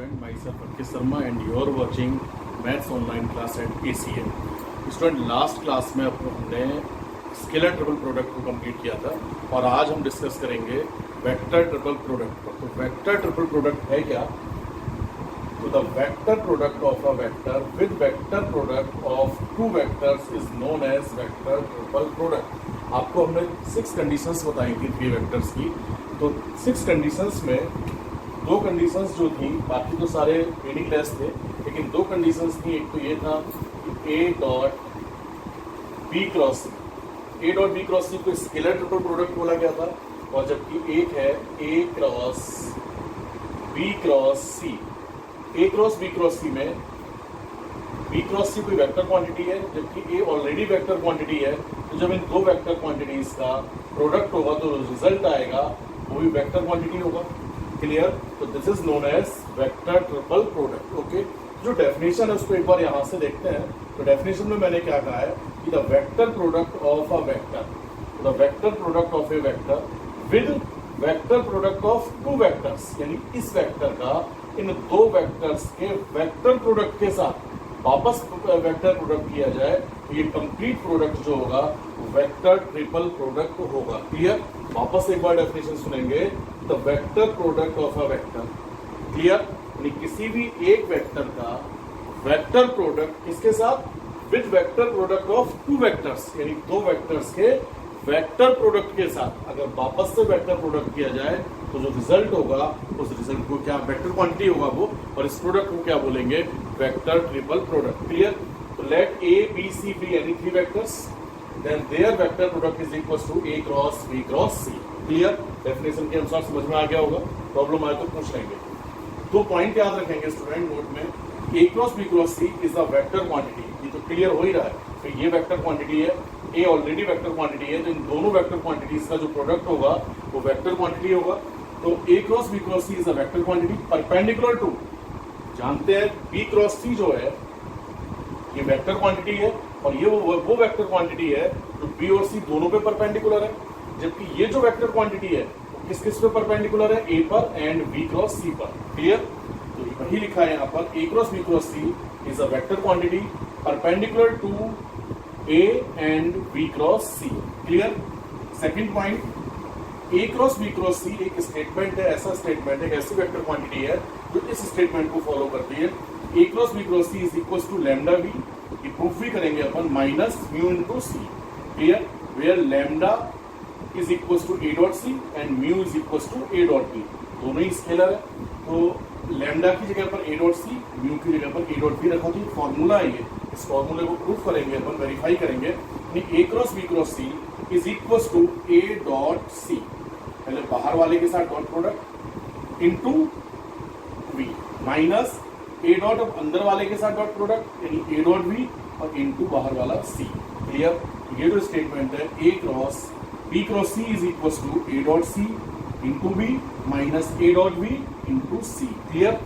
student, myself Ankit Sharma and you are watching Maths online class at ACM. Student last class में हमने scalar triple product को complete किया था और आज हम डिस्कस करेंगे वेक्टर ट्रिपल प्रोडक्ट को। तो वेक्टर ट्रिपल प्रोडक्ट है क्या? तो the vector product of a vector with vector product of two vectors is known as vector triple product. आपको हमने 6 कंडीशंस बताई थी 3 वेक्टर्स की। तो 6 कंडीशंस में 2 कंडीशंस जो थी, बाकी तो सारे मीनिंगलेस थे, लेकिन 2 कंडीशंस थी। एक तो ये था कि A dot B cross C, A dot B cross C को स्केलर ट्रिपल प्रोडक्ट बोला गया था, और जबकि एक है A cross B cross C. A cross B cross सी में बी क्रॉस सी कोई वेक्टर क्वांटिटी है, जबकि ए ऑलरेडी वेक्टर क्वांटिटी है। तो जब इन 2 वेक्टर क्वांटिटीज का प्रोडक्ट होगा तो रिजल्ट आएगा वो भी वेक्टर क्वांटिटी होगा। क्लियर? तो this is known as vector triple product. Okay, जो डेफिनेशन है उसको एक बार यहाँ से देखते हैं। तो डेफिनेशन में मैंने क्या कहा है कि the vector product of a vector, the vector product of A vector with vector product of 2 vectors, यानी इस वेक्टर का इन 2 वेक्टर्स के वेक्टर प्रोडक्ट के साथ वापस वेक्टर प्रोडक्ट किया जाए तो ये कंप्लीट प्रोडक्ट जो होगा वेक्टर ट्रिपल प्रोडक्ट होगा। क्लियर? वापस एक बार डेफिनेशन सुनेंगे। The vector product of a vector, clear, यानी किसी भी एक वेक्टर का वेक्टर प्रोडक्ट किसके साथ? With vector product of 2 vectors, यानी 2 वेक्टर्स के वेक्टर प्रोडक्ट के साथ अगर वापस से वेक्टर प्रोडक्ट किया जाए तो जो रिजल्ट होगा उस रिजल्ट को क्या वेक्टर क्वांटिटी होगा वो, और इस प्रोडक्ट को क्या बोलेंगे? Vector triple product. क्लियर? तो let a B c be any 3 vectors, then their vector product is equal to a cross B cross C. Clear? Definition के अनुसार समझ में आ गया होगा। प्रॉब्लम आए तो पूछ लेंगे। 2 पॉइंट याद रखेंगे स्टूडेंट नोट में। A cross B cross C is the vector quantity, ये तो क्लियर हो ही रहा है। तो ये वेक्टर क्वांटिटी है, ए ऑलरेडी वेक्टर क्वांटिटी है, तो इन दोनों वेक्टर क्वांटिटीज का जो प्रोडक्ट होगा वो वेक्टर क्वांटिटी होगा। तो A cross B cross C is a vector quantity perpendicular to, जानते हैं बी क्रॉस सी जो है ये वेक्टर क्वांटिटी है, और ये वो वेक्टर क्वांटिटी है जो बी और सी दोनों पे परपेंडिकुलर है, जबकि ये जो वेक्टर क्वांटिटी है वो किस किस पे परपेंडिकुलर है? ए पर एंड बी क्रॉस सी पर। क्लियर? तो वही लिखा है यहाँ पर, A cross B cross C is a vector quantity perpendicular to A and B cross C. Clear? Second point, A cross B cross C एक स्टेटमेंट है, ऐसा स्टेटमेंट है, ऐसी वेक्टर क्वांटिटी है जो इस स्टेटमेंट को फॉलो करती है। A cross B cross C is equal to lambda B, ये प्रूफ भी करेंगे अपन, minus mu into C. Clear? Where lambda is equal to A dot C and mu is equal to A dot B, दोनों ही scalar है। तो lambda की जगह पर ए डॉट सी, म्यू की जगह पर ए डॉट बी रखा, तो फॉर्मूला है ये। इस फॉर्मूले को प्रूफ करेंगे अपन, वेरीफाई करेंगे। A cross B cross C is equal to A dot C, पहले बाहर वाले के साथ dot product into V, minus A dot अब अंदर वाले के साथ डॉट प्रोडक्ट यानी ए डॉट वी और इनटू बाहर वाला सी। क्लियर? ये जो स्टेटमेंट है A cross B cross C is equal to A dot C into B minus A dot B into C. Clear?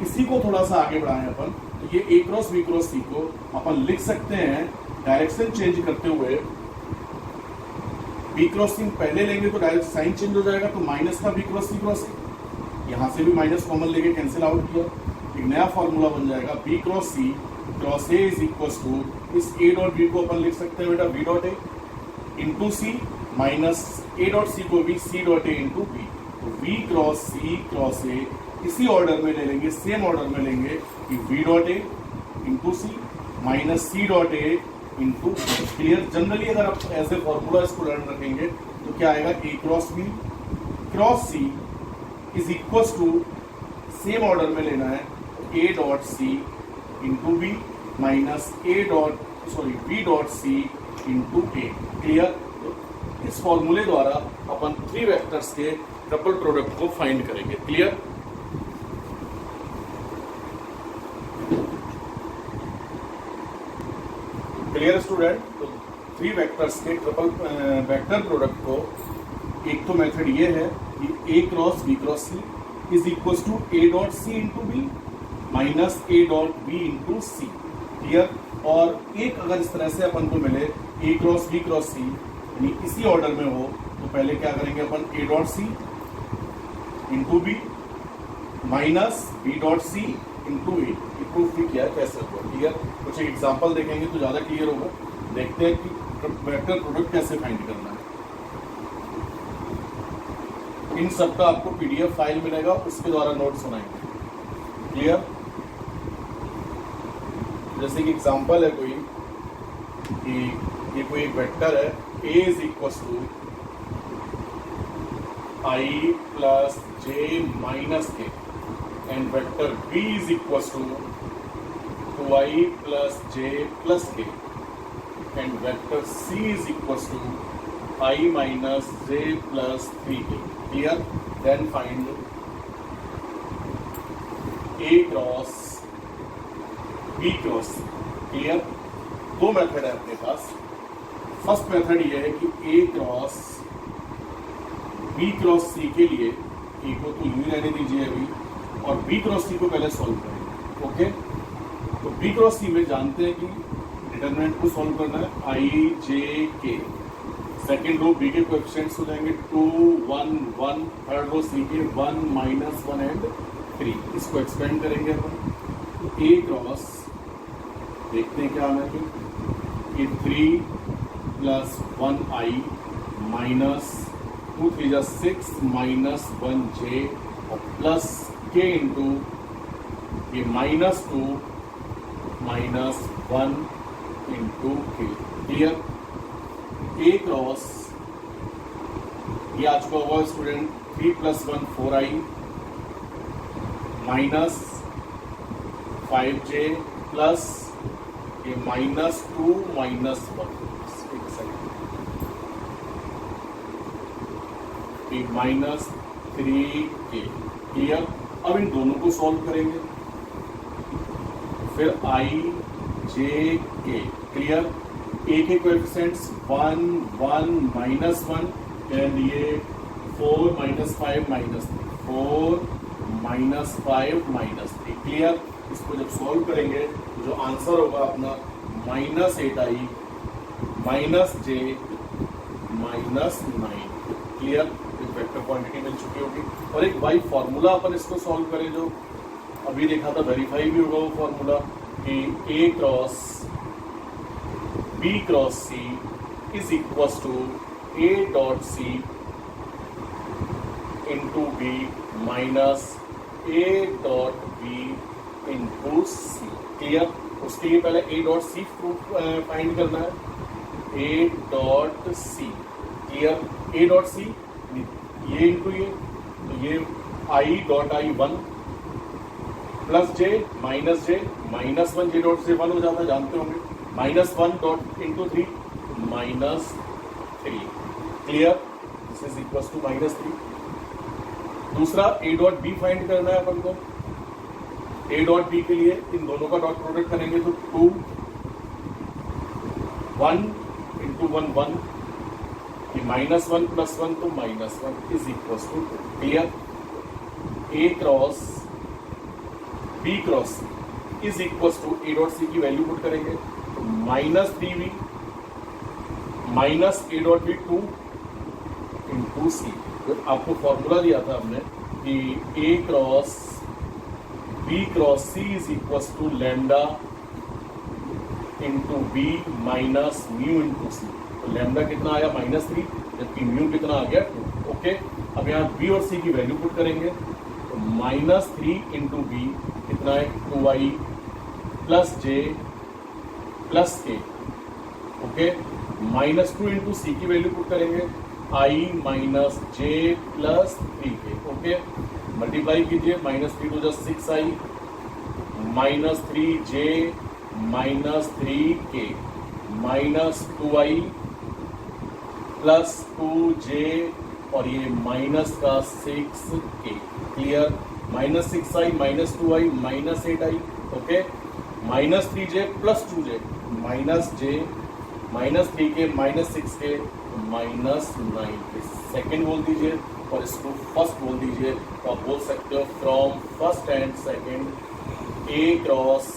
इसी को थोड़ा सा आगे बढ़ाएं अपन, तो ये ए क्रॉस बी क्रॉस सी को अपन लिख सकते हैं डायरेक्शन चेंज करते हुए। बी क्रॉस सी पहले लेंगे तो डायरेक्ट साइन चेंज हो जाएगा, तो माइनस का बी क्रॉस सी क्रॉस सी, यहाँ से भी माइनस कॉमन लेके कैंसिल आउट किया, एक नया फॉर्मूला बन जाएगा b cross C cross a is equal to, इस ए डॉट बी को अपन लिख सकते हैं बेटा B dot A into C, minus A dot C को भी सी डॉट ए इंटू बी। तो B cross C cross A इसी ऑर्डर में ले लेंगे, सेम ऑर्डर में लेंगे कि वी डॉट ए इंटू सी माइनस सी डॉट ए इंटू। क्लियर? जनरली अगर आप ऐसे फॉर्मूला इसको लर्न रखेंगे तो क्या आएगा? A cross B cross C is equal to, same order में लेना है, A dot C into B minus A dot sorry B dot C into A. Clear? तो इस फॉर्मूले द्वारा अपन 3 वेक्टर्स के ट्रिपल प्रोडक्ट को फाइंड करेंगे। क्लियर? Clear student? तो 3 वेक्टर्स के ट्रिपल वेक्टर प्रोडक्ट को, एक तो मेथड ये है कि A cross B cross C is equal to A dot C into B minus A dot B into C. Clear? और एक अगर इस तरह से अपन को मिले A cross B cross C यानी इसी ऑर्डर में हो, तो पहले क्या करेंगे अपन? A dot C into B minus B dot C into A. Proof भी किया है कैसे होगा, क्लियर। कुछ एग्जाम्पल देखेंगे तो ज़्यादा क्लियर होगा। देखते हैं कि वेक्टर प्रोडक्ट कैसे फाइंड करना है। इन सब का आपको पीडीएफ फाइल मिलेगा, उसके द्वारा नोट्स बनाएंगे, क्लियर। जैसे कि एग्जाम्पल है कोई कि ये कोई एक वेक्टर है, a is equal to I plus J minus K, and vector b is equal to 2i plus J plus K, and vector c is equal to i minus J plus 3k, clear. Then find a cross b cross, clear. दो method है अपने पास। First method ये है कि a cross b cross c के लिए a को तो यूं रहने दीजिए अभी, और b क्रॉस c को पहले सॉल्व करेंगे, ओके। तो b क्रॉस c में जानते हैं कि डिटरमिनेंट को सॉल्व करना है i j k। Second row b के कोएफिशिएंट्स हो जाएंगे 2 1 1, थर्ड रो c के 1 माइनस 1 एंड 3। इसको एक्सपेंड करेंगे अपन। तो a क्रॉस देखते हैं क्या आना है, कि 3 प्लस 1i माइनस 2 3 जा 6 माइनस 1j और प्लस k इंटू ये minus 2 minus 1 into k, clear. a cross ये आ चुका हुआ student 3 plus 1 4i minus 5j plus ये minus 2 minus 1, minus 3k, clear. अब इन दोनों को सॉल्व करेंगे, फिर i j k, clear. a के कोएफिशिएंट्स 1 1 माइनस 1 एंड ये 4 minus 5 minus 3, 4 minus 5 minus 3, clear. इसको जब सॉल्व करेंगे तो जो आंसर होगा अपना minus 8i minus j minus 9, clear. Vector quantity मिल चुकी होगी। और एक बाई फॉर्मूला अपन इसको सॉल्व करें, जो अभी देखा था, वेरीफाई भी होगा वो फॉर्मूला, कि a cross b cross c is equal to a dot c into b minus a dot b into c, clear. उसके लिए पहले a डॉट c फाइंड करना है, a dot c, clear. a dot c ये into ये, तो ये i dot i 1 plus j minus one, j dot से 1 हो जाता है, जानते होंगे। Minus 1 dot into 3 minus 3, clear. This is equal to minus 3। दूसरा a डॉट b फाइंड करना है अपन को। a डॉट b के लिए इन दोनों का डॉट प्रोडक्ट करेंगे तो 2 1 इंटू 1 1, माइनस 1 प्लस 1 तो minus 1 is equal to 2, clear. a cross b cross is equal to a dot c की वैल्यू पुट करेंगे तो minus 3b minus a dot b 2 into c। तो आपको फॉर्मूला दिया था हमने कि a cross b cross c is equal to lambda into b minus mu into c। तो लैम्डा कितना आया -3, जबकि म्यू कितना आ गया 2, ओके। अब यहाँ b और c की वैल्यू पुट करेंगे तो -3 इंटू बी कितना है 2i plus j plus k, okay. -2 into C की वैल्यू पुट करेंगे i minus j plus 3k, okay. Multiply कीजिए, -3 तो 6i minus 3j minus 3k minus 2i plus 2j और ये माइनस का 6k, clear. Minus 6i minus 2i minus 8i, okay. Minus 3j plus 2j minus j minus 3k minus 6k minus 9k। Second बोल दीजिए और इसको first बोल दीजिए। तो आप बोल सकते हो from first and second a cross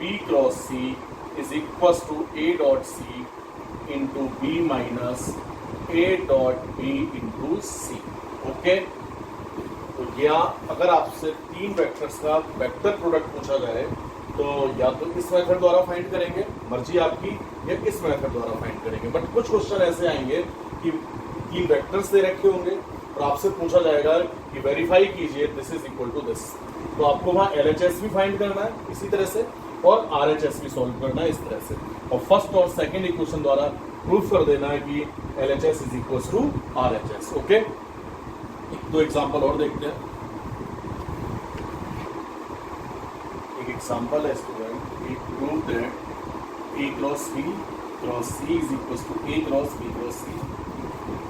b cross c is equal to a dot c into b minus a dot b into c, okay. तो या अगर आपसे 3 वेक्टर्स का वेक्टर प्रोडक्ट पूछा जाए तो या तो इस मेथड द्वारा फाइंड करेंगे, मर्जी आपकी, या इस मेथड द्वारा फाइंड करेंगे। बट कुछ क्वेश्चन ऐसे आएंगे कि 3 वेक्टर्स दे रखे होंगे और आपसे पूछा जाएगा कि वेरीफाई कीजिए this is equal to this, तो आपको वहाँ LHS भी फाइंड करना है इसी तरह से और RHS भी सॉल्व करना है इस तरह से, और फर्स्ट और सेकंड इक्वेशन द्वारा प्रूफ कर देना है कि LHS is equal to RHS। Okay, दो एग्जांपल और देखते हैं। एक एग्जांपल है student, we prove that A cross B cross C is equal to A cross B cross C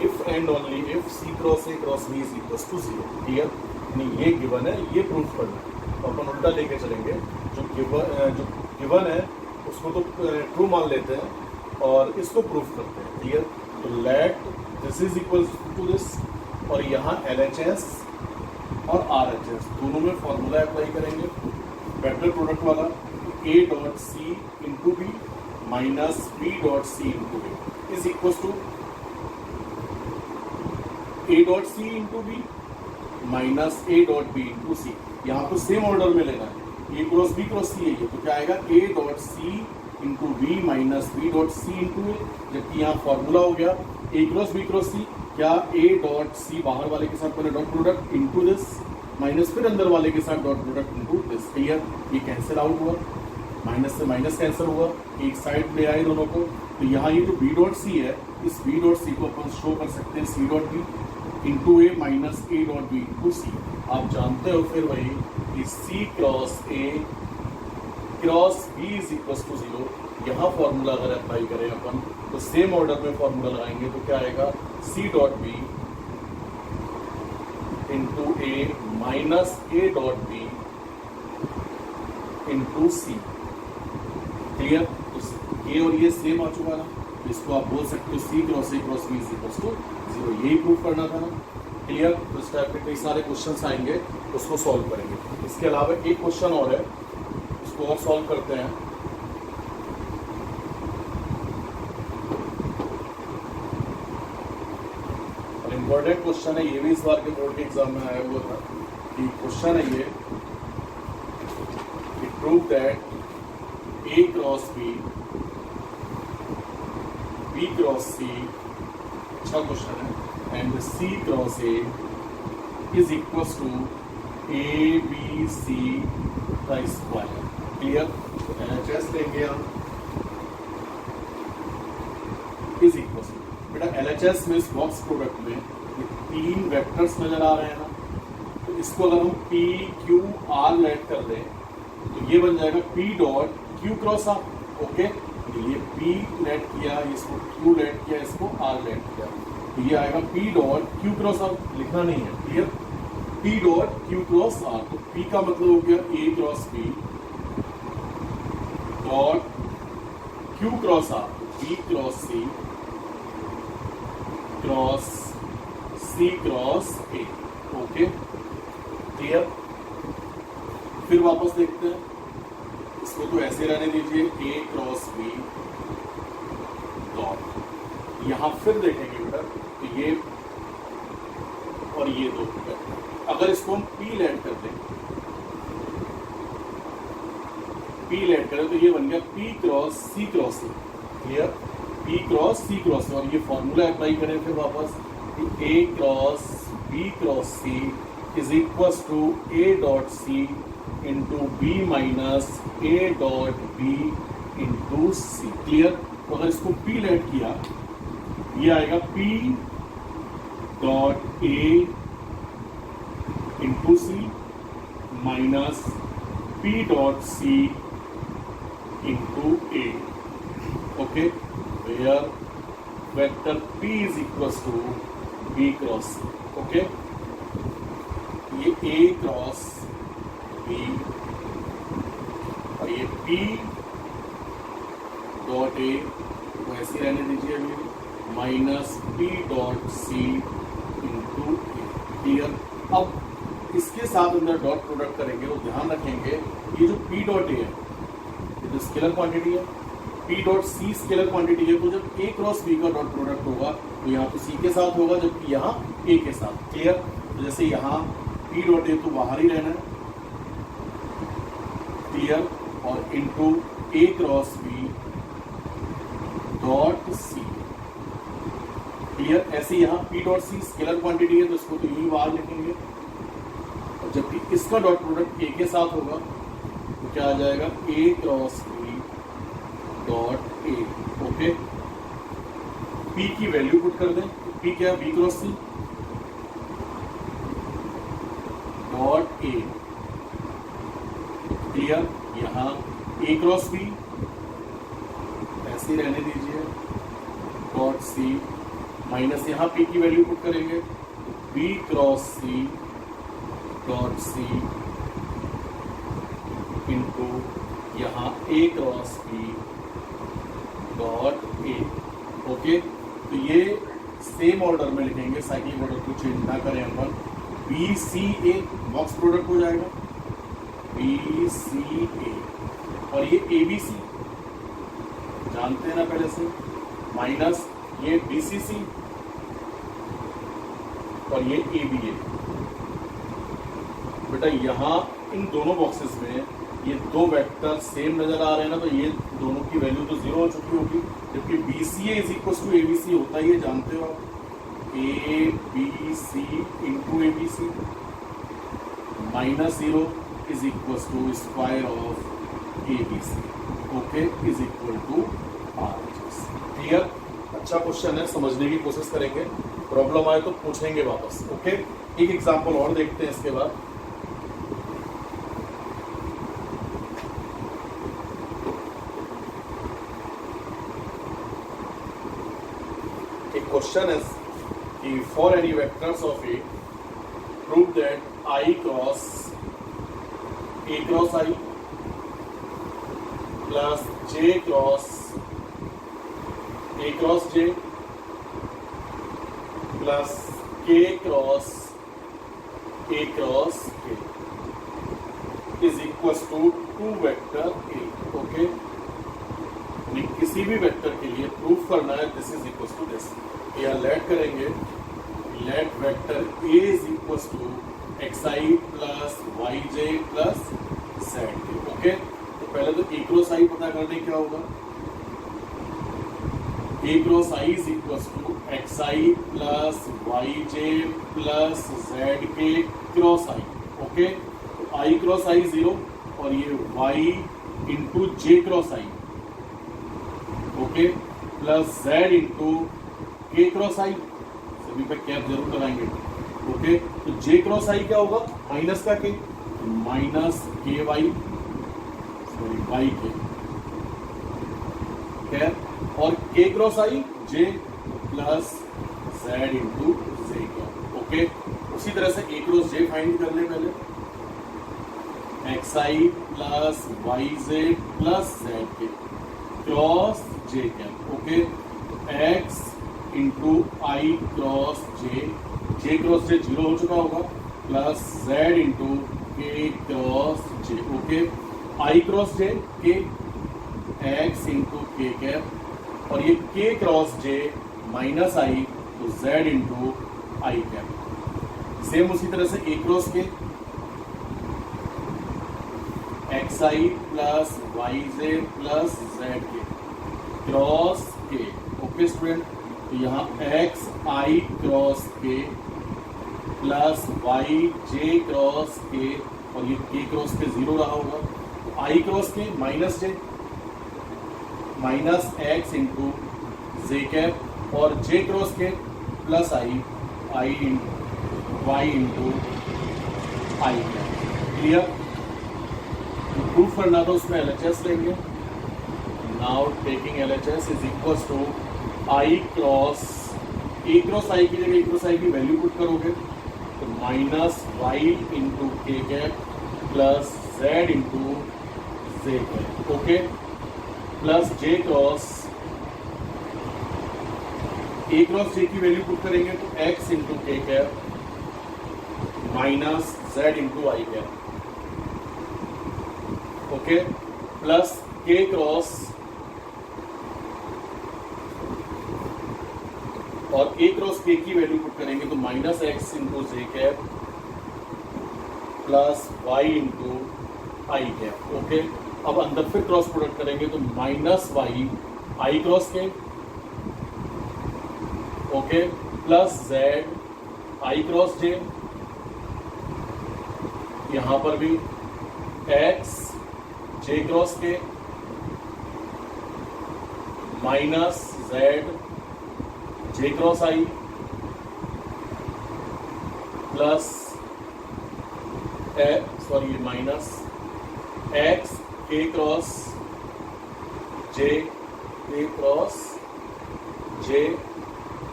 if and only if C cross A cross B is equal to 0। Clear? नहीं, ये given है, ये proof करना है, तो अपन उल्टा लेके चलेंगे। जो गिवन है उसको तो ट्रू मान लेते हैं और इसको प्रूफ करते हैं। क्लियर? तो let this is equal to this, और यहाँ LHS और RHS दोनों में फॉर्मूला अप्लाई करेंगे वेक्टर प्रोडक्ट वाला, A dot C into B minus B dot C into B is equal to A dot C into B minus A dot B into C। यहाँ तो same order में लेना है, A cross B cross C है ये, तो क्या आएगा A dot C into B minus B dot C into A, जबकि यहाँ फॉर्मूला हो गया A cross B cross C, क्या A डॉट C बाहर वाले के साथ पहले dot product into this minus फिर अंदर वाले के साथ dot product into this. Clear? ये कैंसिल आउट हुआ, माइनस से माइनस कैंसिल हुआ, एक साइड ले आए दोनों को, तो यहाँ ये जो B डॉट C है, इस B डॉट C को अपन शो कर सकते हैं C dot B into A minus A dot B into C। आप जानते हो फिर वही कि C cross A cross B is equal to 0। यहाँ फॉर्मूला अगर अप्लाई करें अपन तो सेम ऑर्डर में फॉर्मूला लगाएंगे, तो क्या आएगा C dot B into A minus A dot B into C। Clear? तो ये और ये सेम आ चुका ना, इसको आप बोल सकते हो C cross A cross B is equal to 0। यही प्रूफ करना था ना। क्लियर? तो इस टाइप के कई सारे क्वेश्चन आएंगे, उसको सॉल्व करेंगे। इसके अलावा एक क्वेश्चन और है, उसको और सॉल्व करते हैं। और इम्पोर्टेंट क्वेश्चन है ये भी, इस बार के बोर्ड के एग्जाम में आया हुआ था कि क्वेश्चन है ये, prove that A cross B B cross C, अच्छा क्वेश्चन है, and C cross A is equal to ABC का स्क्वायर। क्लियर? तो LHS लेंगे हम, इज इक्वल टू, बेटा LHS में इस बॉक्स प्रोडक्ट में ये 3 वेक्टर्स नजर आ रहे हैं ना, तो इसको अगर हम P Q R लेट कर दें तो ये बन जाएगा P dot Q cross R। Okay, ये P लेट किया, इसको Q लेट किया, इसको R लेट किया, तो ये आएगा P dot Q cross R। लिखना नहीं है। Clear? P dot Q cross R, तो P का मतलब हो गया A cross B dot Q cross R, B cross C cross C cross A। Okay, clear? फिर वापस देखते हैं, इसको तो ऐसे रहने दीजिए, A क्रॉस B डॉट, यहाँ फिर देखेंगे बेटा तो ये और ये दो, अगर इसको हम P लेट कर दें, P लेट करें तो ये बन गया P cross C cross A। Clear? P cross C cross A, और ये फॉर्मूला अप्लाई करें फिर वापस कि A cross B cross C is equal to A dot C into B minus A dot B into C। Clear? तो अगर इसको P let किया, ये आएगा P dot A into C minus P dot C into A। Okay, where vector P is equal to B cross C। Okay, ये A cross B और ये P dot A को ऐसे रहने दीजिए अभी, minus P dot C into A। Clear? अब इसके साथ अंदर डॉट प्रोडक्ट करेंगे तो ध्यान रखेंगे ये जो P डॉट A है, ये जो स्केलर क्वांटिटी है, P dot C scalar quantity है, तो जब A क्रॉस B का डॉट प्रोडक्ट होगा तो यहाँ तो C के साथ होगा, जबकि यहाँ A के साथ। क्लियर? तो जैसे यहाँ पी डॉट ए तो बाहर ही रहना है, क्लियर, और into A cross B dot C, clear. ऐसे यहाँ P dot C scalar quantity है तो इसको तो यूं ही बाहर लिखेंगे, और जबकि इसका डॉट प्रोडक्ट ए के साथ होगा तो क्या आ जाएगा, A cross B dot A, okay. P की वैल्यू पुट कर दें, तो पी क्या है, B cross C dot A, clear. यहाँ ए क्रॉस बी ऐसे ही रहने दीजिए डॉट सी, माइनस यहाँ पी की वैल्यू पुट करेंगे, B cross C dot C into यहाँ A cross B dot A, okay. तो ये सेम ऑर्डर में लिखेंगे, साइक्लिक ऑर्डर को चेंज ना करें अपन। B C A box product हो जाएगा, बी सी ए, और ये ए बी सी जानते हैं ना पहले से, माइनस ये बी सी सी और ये ए बी ए। बेटा यहाँ इन दोनों बॉक्सेस में ये दो वेक्टर सेम नजर आ रहे हैं ना, तो ये दोनों की वैल्यू तो जीरो हो चुकी होगी, जबकि B C A is equal to A B C होता ही है, जानते हो आप, A B C into A B C minus zero is equal to square of A B C, okay, is equal to R. Clear, अच्छा question है, समझने की कोशिश करेंगे, प्रॉब्लम आए तो पूछेंगे वापस, ओके। एक एग्जांपल और देखते हैं इसके बाद। एक क्वेश्चन है कि for any vectors of A prove that I cross I plus J cross J plus K cross K is equal to two vector A, okay. किसी भी वेक्टर के लिए प्रूफ करना है this is equal to this, या let करेंगे, let vector A is equal to X I plus Y J plus Z K, okay. तो पहले तो ए क्रॉस आई पता करने क्या होगा, A cross I is equal to X I plus Y J plus Z K cross I, okay. तो I cross I zero और ये Y into J cross I, okay, plus Z into K cross I, सभी पे cap जरूर लगाएंगे, okay. तो जे cross आई क्या होगा, माइनस का के, माइनस के वाई, सॉरी वाई के कैप, और K cross I J plus Z into J cap, okay. उसी तरह से ए क्रॉस जे फाइंड कर ले पहले, x I plus Y J plus Z K cross J cap, okay. X into I cross J cross J zero हो चुका होगा, plus Z into K cross J, okay. I cross जे के, x into K cap, और ये के cross J minus I तो Z into I cap. Same उसी तरह से ए क्रॉस के, x I plus Y J plus Z K cross के, ओके स्टूडेंट। तो यहाँ एक्स आई क्रॉस के प्लस वाई जे क्रॉस के, और ये के क्रॉस के जीरो रहा होगा, तो I cross K minus J minus X into J cap, और J cross K plus I Y into I cap, clear. Proof करना था उसमें LHS लेंगे, now taking LHS is equal to I cross, A cross I की जगह ए cross I की value put करोगे तो minus Y into K cap plus Z into J cap, okay, plus J cross, A cross जे की value put करेंगे तो x into K cap minus Z into I cap, okay, plus K cross, और ए cross के की value put करेंगे तो minus X into J cap plus Y into I cap. Okay, अब अंदर फिर क्रॉस प्रोडक्ट करेंगे तो माइनस वाई आई क्रॉस के, okay, plus Z I cross J, यहां पर भी X J cross K minus Z J cross I plus sorry minus X K cross J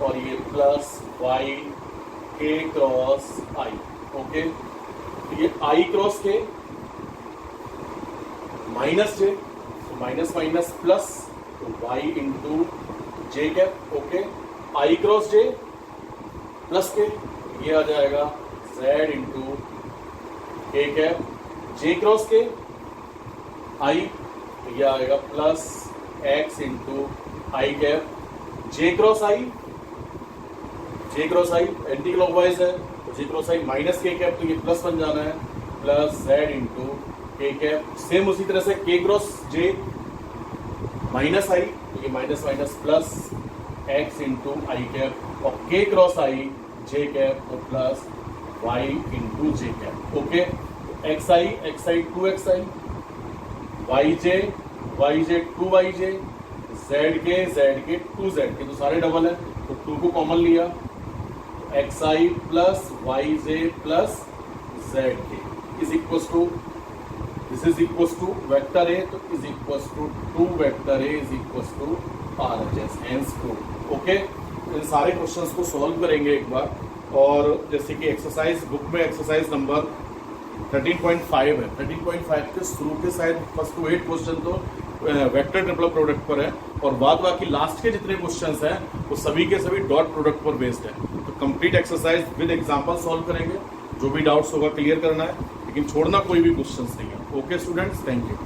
और ये plus Y K cross I. Okay, ये I cross K minus J, तो minus minus plus Y into J cap. Okay, I cross J plus K, ये आ जाएगा Z into K cap, J cross K I, ये आएगा plus X into I cap, J cross I anti clockwise है तो जे cross आई minus के cap, तो ये प्लस बन जाना है, plus Z into K cap. Same उसी तरह से के क्रॉस जे माइनस आई, तो ये minus minus plus X into I cap, और K cross I J cap तो plus Y into J cap. Okay, X I two X I, Y J two Y J, Z K two Z K, तो सारे double है तो to को common लिया, X I plus Y J plus Z K is equal to, this is equal to vector A, तो is equal to 2 vector A is equal to R H S, hence prove. Okay, इन सारे questions को solve करेंगे एक बार, और जैसे कि exercise book में एक्सरसाइज नंबर 13.5 है, 13.5 के शुरू के शायद फर्स्ट टू 8 क्वेश्चन तो वेक्टर ट्रिपल प्रोडक्ट पर है, और बाद बाकी लास्ट के जितने क्वेश्चंस हैं वो सभी के सभी डॉट प्रोडक्ट पर बेस्ड है। तो complete exercise with example solve करेंगे, जो भी डाउट्स होगा क्लियर करना है, लेकिन छोड़ना कोई भी क्वेश्चंस नहीं है। Okay students, thank you.